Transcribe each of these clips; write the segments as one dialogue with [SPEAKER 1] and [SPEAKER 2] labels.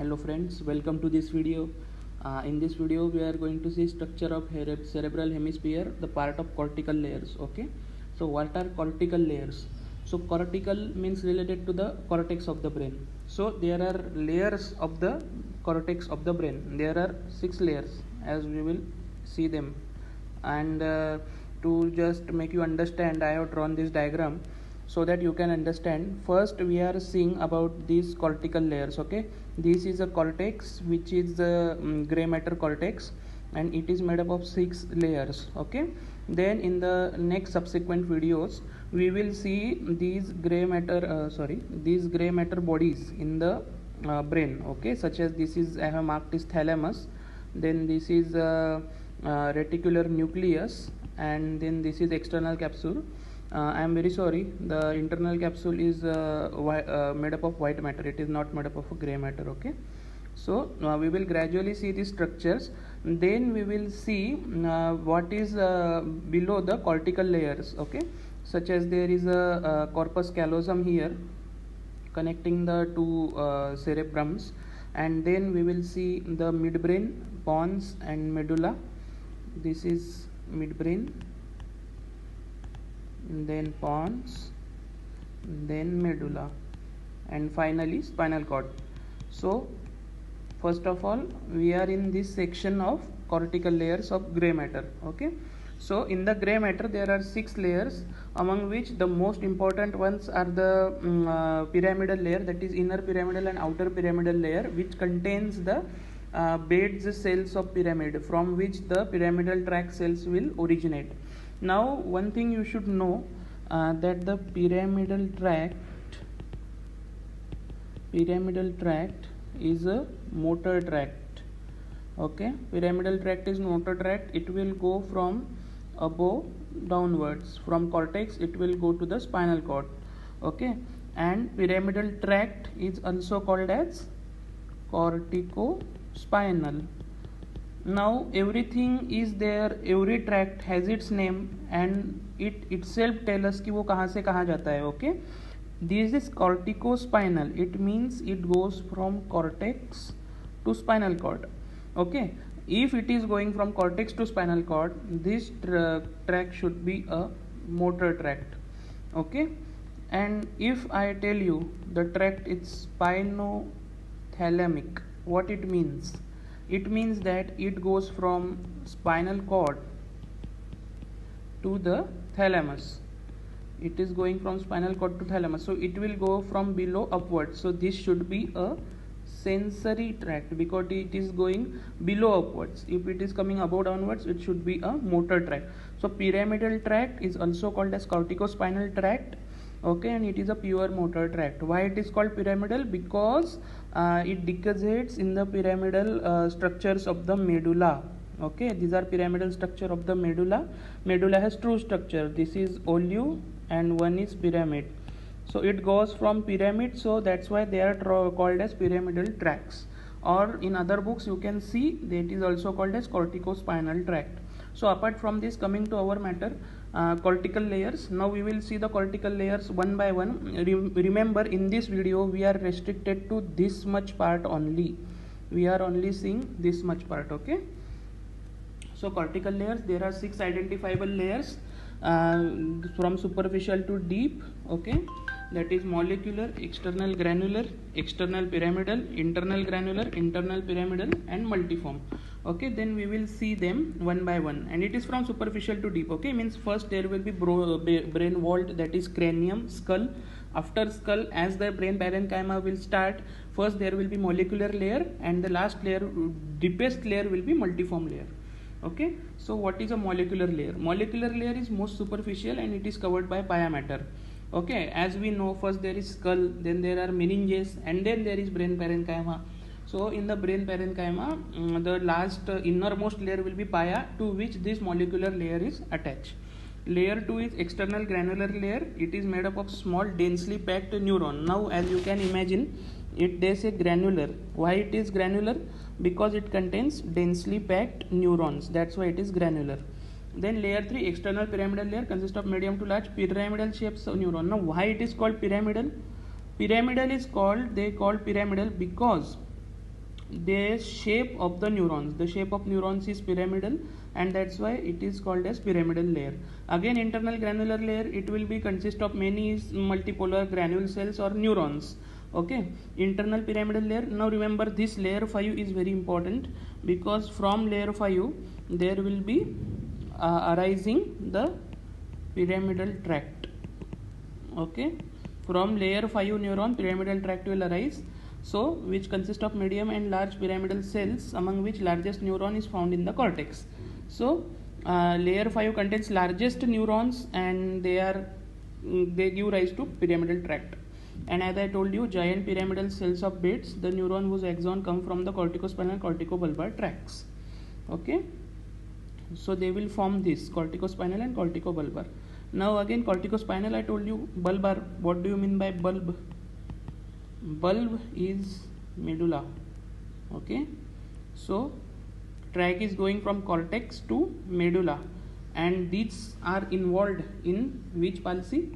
[SPEAKER 1] Hello friends, welcome to this video. In this video we are going to see structure of cerebral hemisphere, the part of cortical layers. Okay, so what are cortical layers? So cortical means related to the cortex of the brain. So there are layers of the cortex of the brain. There are 6 layers as we will see them. And to just make you understand, I have drawn this diagram so that you can understand. First we are seeing about these cortical layers. Okay, this is a cortex which is the gray matter cortex, and it is made up of 6 layers. Okay, then in the next subsequent videos we will see these gray matter bodies in the brain. Okay, such as this is, I have marked this thalamus, then this is reticular nucleus, and then this is external capsule. I am very sorry, the internal capsule is made up of white matter. It is not made up of gray matter. Okay, so we will gradually see these structures. Then we will see what is below the cortical layers. Okay, such as there is a corpus callosum here connecting the two cerebrums, and then we will see the midbrain, pons and medulla. This is midbrain, then pons, then medulla, and finally spinal cord. So first of all we are in this section of cortical layers of gray matter. Okay, so in the gray matter there are 6 layers, among which the most important ones are the pyramidal layer, that is inner pyramidal and outer pyramidal layer, which contains the beds cells of pyramid, from which the pyramidal tract cells will originate. Now one thing you should know, that the pyramidal tract is a motor tract. Okay, pyramidal tract is motor tract. It will go from above downwards. From cortex it will go to the spinal cord. Okay, and pyramidal tract is also called as corticospinal. Now everything is there, every tract has its name, and it itself tells us कि वो कहाँ से कहाँ जाता है. Okay, this is corticospinal. It means it goes from cortex to spinal cord. Okay, if it is going from cortex to spinal cord, this tract should be a motor tract. Okay, and if I tell you the tract is spinothalamic, what it means? It means that it goes from spinal cord to the thalamus. It is going from spinal cord to thalamus, so it will go from below upwards. So this should be a sensory tract because it is going below upwards. If it is coming above downwards, it should be a motor tract. So pyramidal tract is also called as corticospinal tract. Okay, and it is a pure motor tract. Why it is called pyramidal? Because it deposits in the pyramidal structures of the medulla. Okay, these are pyramidal structure of the medulla. Medulla has two structure. This is olive and one is pyramid. So it goes from pyramid, so that's why they are called as pyramidal tracts. Or in other books you can see that it is also called as corticospinal tract. So apart from this, coming to our matter, cortical layers. Now we will see the cortical layers one by one. Remember, in this video we are restricted to this much part only. We are only seeing this much part. Okay, so cortical layers, there are 6 identifiable layers from superficial to deep. Okay, that is molecular, external granular, external pyramidal, internal granular, internal pyramidal, and multiform. Okay, then we will see them one by one, and it is from superficial to deep. Okay, means first there will be brain vault, that is cranium, skull. After skull, as the brain parenchyma will start, first there will be molecular layer, and the last layer, deepest layer, will be multiform layer. Okay, so what is a molecular layer? Molecular layer is most superficial and it is covered by pia matter. Okay, as we know, first there is skull, then there are meninges, and then there is brain parenchyma. So in the brain parenchyma, the last innermost layer will be pia, to which this molecular layer is attached. Layer 2 is external granular layer. It is made up of small densely packed neuron. Now as you can imagine, they say granular. Why it is granular? Because it contains densely packed neurons. That's why it is granular. Then layer 3, external pyramidal layer, consists of medium to large pyramidal shapes of neuron. Now why it is called pyramidal? Pyramidal is called, they call pyramidal because the shape of the neurons. The shape of neurons is pyramidal, and that's why it is called as pyramidal layer. Again, internal granular layer, it will be consist of many multipolar granule cells or neurons. Okay, internal pyramidal layer. Now remember, this layer 5 is very important, because from layer 5 there will be arising the pyramidal tract. Okay, from layer 5 neuron pyramidal tract will arise, so which consists of medium and large pyramidal cells, among which largest neuron is found in the cortex. So layer 5 contains largest neurons, and they give rise to pyramidal tract. And as I told you, giant pyramidal cells of Bates, the neuron whose axon come from the corticospinal corticobulbar tracts. Okay, so they will form this corticospinal and corticobulbar. Now again, corticospinal, I told you. Bulbar, what do you mean by bulb? Bulb is medulla. Okay, so track is going from cortex to medulla, and these are involved in which palsy?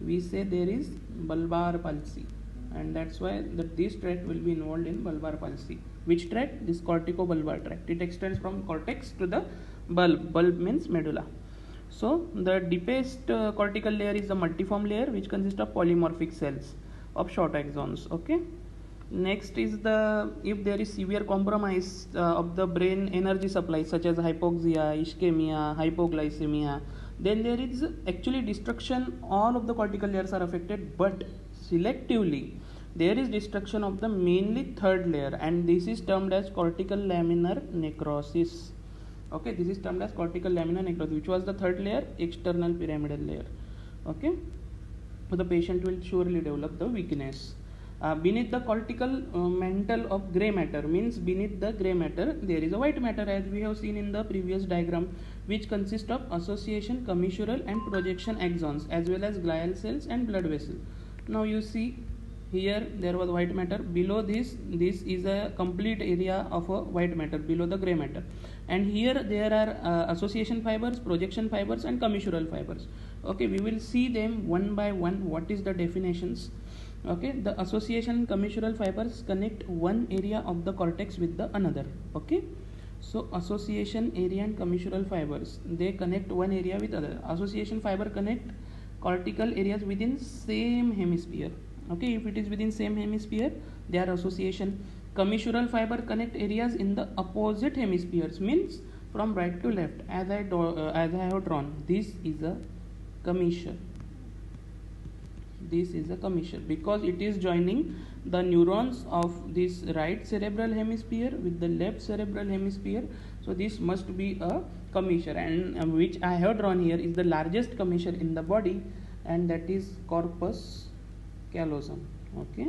[SPEAKER 1] We say there is bulbar palsy, and that's why this tract will be involved in bulbar palsy. Which tract? This corticobulbar tract. It extends from cortex to the bulb. Bulb means medulla. So the deepest cortical layer is the multiform layer, which consists of polymorphic cells of short axons. Okay, next is if there is severe compromise of the brain energy supply, such as hypoxia, ischemia, hypoglycemia, then there is actually destruction. All of the cortical layers are affected, but selectively there is destruction of the mainly third layer, and this is termed as cortical laminar necrosis. Okay, this is termed as cortical laminar necrosis, which was the third layer, external pyramidal layer. Okay, so the patient will surely develop the weakness. Beneath the cortical mantle of grey matter, means beneath the grey matter there is a white matter, as we have seen in the previous diagram, which consists of association, commissural and projection axons, as well as glial cells and blood vessel. Now you see here there was white matter. Below this is a complete area of a white matter below the grey matter, and here there are association fibers, projection fibers and commissural fibers. Okay, we will see them one by one. What is the definitions? Okay, the association commissural fibers connect one area of the cortex with the another. Okay, so association area and commissural fibers, they connect one area with other. Association fiber connect cortical areas within same hemisphere. Okay, if it is within same hemisphere, they are association. Commissural fiber connect areas in the opposite hemispheres, means from right to left. As I have drawn, this is a commissure. This is a commissure because it is joining the neurons of this right cerebral hemisphere with the left cerebral hemisphere. So this must be a commissure, and which I have drawn here is the largest commissure in the body, and that is corpus callosum. Okay,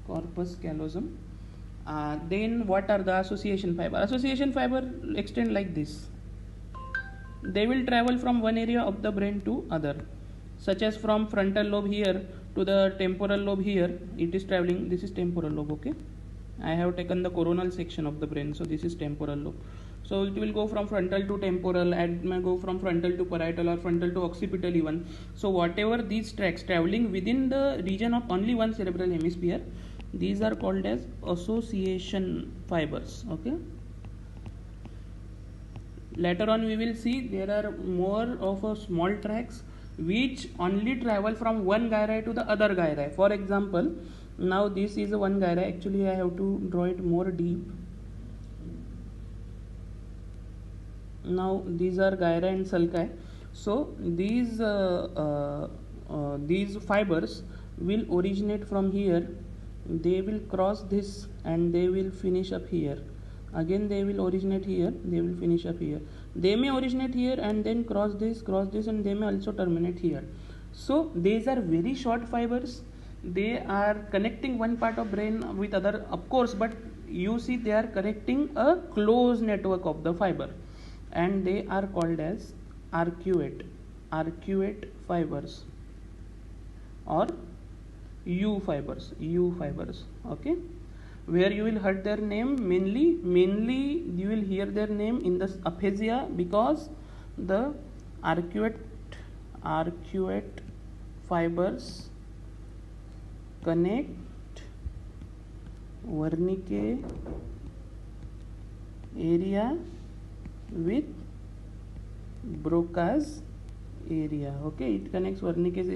[SPEAKER 1] corpus callosum. Then what are the association fiber? Association fiber extend like this. They will travel from one area of the brain to other, such as from frontal lobe here to the temporal lobe here. It is traveling. This is temporal lobe. Okay, I have taken the coronal section of the brain, so this is temporal lobe. So it will go from frontal to temporal, and may go from frontal to parietal or frontal to occipital even. So whatever these tracks traveling within the region of only one cerebral hemisphere, these are called as association fibers. Okay, later on we will see there are more of a small tracks which only travel from one gyri to the other gyri. For example, now this is one gyri. Actually I have to draw it more deep. Now these are gyri and sulci. So these fibers will originate from here. They will cross this and they will finish up here. Again they will originate here, they will finish up here. They may originate here and then cross this, and they may also terminate here. So these are very short fibers. They are connecting one part of brain with other, of course, but you see they are connecting a close network of the fiber, and they are called as arcuate fibers or U fibers. Okay, where you will heard their name mainly you will hear their name in the aphasia, because the arcuate fibers connect Wernicke area with Broca's area. Okay, it connects Wernicke's area